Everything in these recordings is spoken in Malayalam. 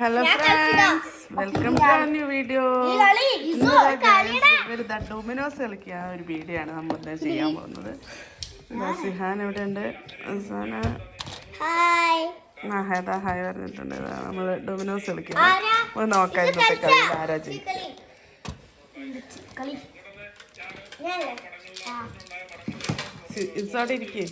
Hello friends, welcome to a new video. ഇവര് ഡൊമിനോസ് കളിക്കുക ഒരു വീഡിയോ ആണ് നമ്മൾ ഇന്ന് ചെയ്യാൻ പോകുന്നത്. സിഹാൻ ഇവിടെ ഉണ്ട്. ഹായ് പറഞ്ഞിട്ടുണ്ട്. നമ്മൾ ഡൊമിനോസ് കളിക്കുക. നോക്കാം ഇന്നത്തെ കളി ആരാ ജയിക്കുക. ഇസോടെ ഇരിക്കേ.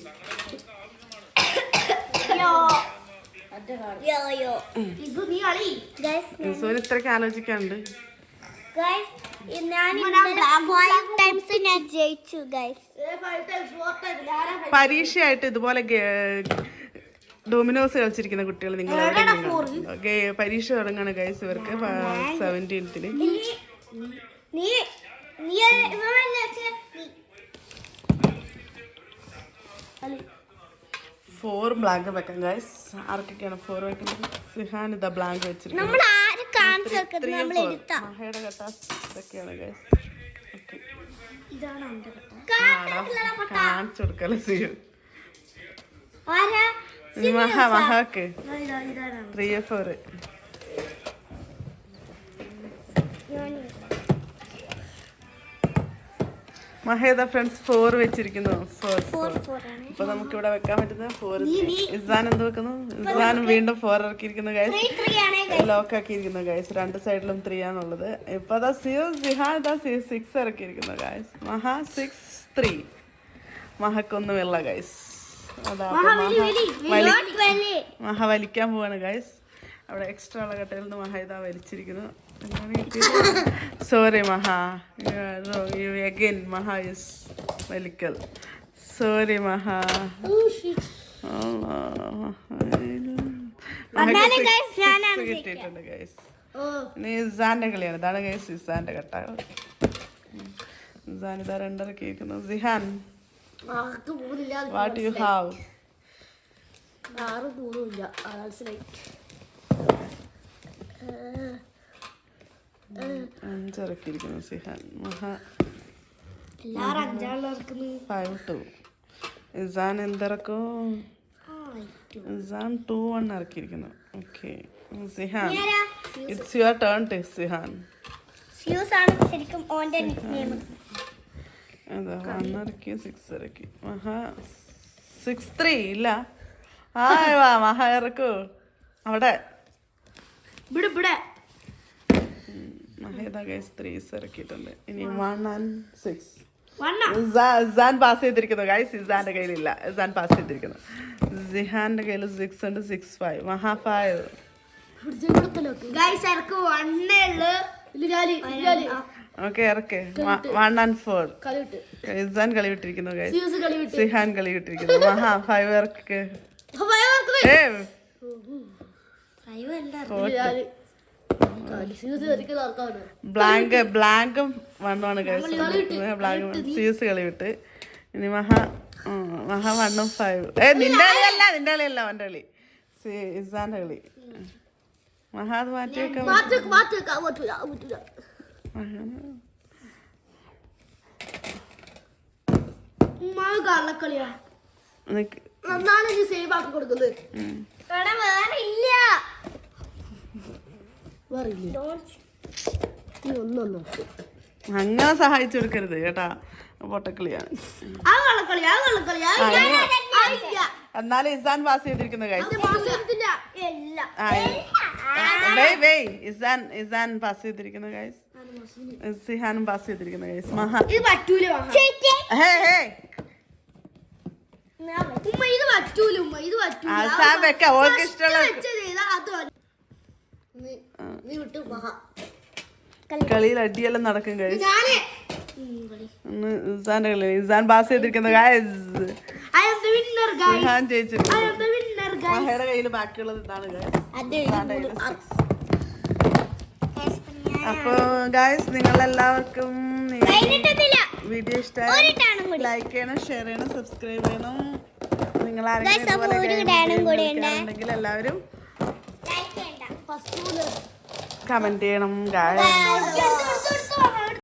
ഇത്രയ്ക്ക് ആലോചിക്കാണ്ട് പരീക്ഷയായിട്ട് ഇതുപോലെ ഡൊമിനോസ് കളിച്ചിരിക്കുന്ന കുട്ടികൾ നിങ്ങൾ പരീക്ഷ തുടങ്ങാണ് ഗൈസ്. ഇവർക്ക് 17th 4 ബ്ലാങ്ക് വെക്കാം ഗൈസ്. ആർക്കൊക്കെയാണ് 4 വെക്കുന്നത്? സിഹാൻ ഇതാ ബ്ലാങ്ക് വെച്ചിരിക്കുന്നത്. മഹയുടെ കട്ടാസ് ഇതൊക്കെയാണ് ഗൈസ്. കാണിച്ചു കൊടുക്കല്ലേ സിഹു. മഹക്ക് 3 4 മഹേദ ഫ്രണ്ട്സ് 4 വെച്ചിരിക്കുന്നു. 4 അപ്പൊ നമുക്ക് ഇവിടെ വെക്കാൻ പറ്റുന്ന 4. ഇസാൻ എന്ത് വെക്കുന്നു? ഇസാനും വീണ്ടും 4 ഇറക്കിയിരിക്കുന്നു ഗൈസ്. ലോക്ക് ആക്കിയിരിക്കുന്നു ഗൈസ്. 2 സൈഡിലും 3 ആണുള്ളത്. ഇപ്പൊ അതാ സിഹാൻ ഇതാ 6 ഇറക്കിയിരിക്കുന്നു ഗൈസ്. മഹ 6 3. മഹക്കൊന്നുമില്ല ഗൈസ്. അതാ മഹ വലിക്കാൻ പോവാണ് ഗൈസ്. അവിടെ എക്സ്ട്രാ ഉള്ള കട്ടയിൽ നിന്ന് മഹ ഇതാ വലിച്ചിരിക്കുന്നു. Sorry Maha, again Maha is വലിക്കൽ. സോറി മഹ. കിട്ടിയിട്ടുണ്ട് ഗൈസ്. ഇനി ഇസാന്റെ കളിയാണ്. ഇതാണ് ഗൈസ് ഇസാന്റെ കട്ട. ഇസാൻ ഇതാ 2 ഇറക്കിയിരിക്കുന്നു. Sihan what you have? 5 ഇറക്കിയിരിക്കുന്നു സിഹാൻ. മഹ 5 2. ഇസാൻ എന്തിറക്കും? ഇസാൻ 2 1 ഇറക്കിയിരിക്കുന്നു. Okay Sihan, it's your turn to Sihan. അതാ 1 ഇറക്കി 6 ഇറക്കി. മഹ 6 3 ഇല്ല. വാ മഹ ഇറക്കൂ. അവിടെ മഹേദ ഗൈസ് 3 ഇറക്കിയിട്ടുണ്ട്. ഇനി 1 and 6. ഇസാൻ പാസ് ചെയ്തിരിക്കുന്നു ഗൈസ്. ഇസാന്റെ കയ്യിലില്ല. ഇസാൻ പാസ് ചെയ്തിരിക്കുന്നു. സിഹാന്റെ കയ്യിൽ 6 ഉണ്ട്. 6 5. മഹ 5. ഓക്കെ ഇറക്ക്. 1 and 4. ഇസാൻ കളി വിട്ടിരിക്കുന്നു ഗൈസ്. സിഹാൻ കളി വിട്ടിരിക്കുന്നു. മഹ 5 ഇറക്ക്. ബ്ലാങ്കും 1 ആണ് ഗൈസ്. ബ്ലാങ്ക് സീസ് കളി വിട്ട്. ഇനി മഹ 1 ഉം 5. നിന്റെ കളിയല്ല അവന്റെ കളി. ഇസാന്റെ കളി. മഹ അത് മാറ്റി വെക്കാൻ അങ്ങനെ സഹായിച്ചു കൊടുക്കരുത് കേട്ടാ. പൊട്ടക്കളിയാണ്. എന്നാലും ഇസാൻ പാസ് ചെയ്തിരിക്കുന്നു ഗൈസ്. ഇസാൻ പാസ് ചെയ്തിരിക്കുന്നു ഗൈസ്. സിഹാനും പാസ് ചെയ്തിരിക്കുന്നു ഗൈസ്. മഹ ഓർക്ക് ഇഷ്ടമുള്ള കളിയിൽ അടിയെല്ലാം നടക്കും ഗൈസ്. ഇസാന്റെ കളി. ഇസാൻ പാസ് ചെയ്തിരിക്കുന്നു ഗൈസ്. സിഹാൻ ജയിച്ചിരിക്കുന്നു. മഹയുടെ കയ്യിൽ ബാക്കിയുള്ളത് ഇതാണ് ഗൈസ്. അപ്പൊ ഗൈസ് നിങ്ങളെല്ലാവർക്കും വീഡിയോ ഇഷ്ടമായി ലൈക്ക് ചെയ്യണം, ഷെയർ ചെയ്യണം, സബ്സ്ക്രൈബ് ചെയ്യണം. നിങ്ങൾ ആരെങ്കിലും എല്ലാവരും കമന്റ് ചെയ്യണം ഗൈസ്.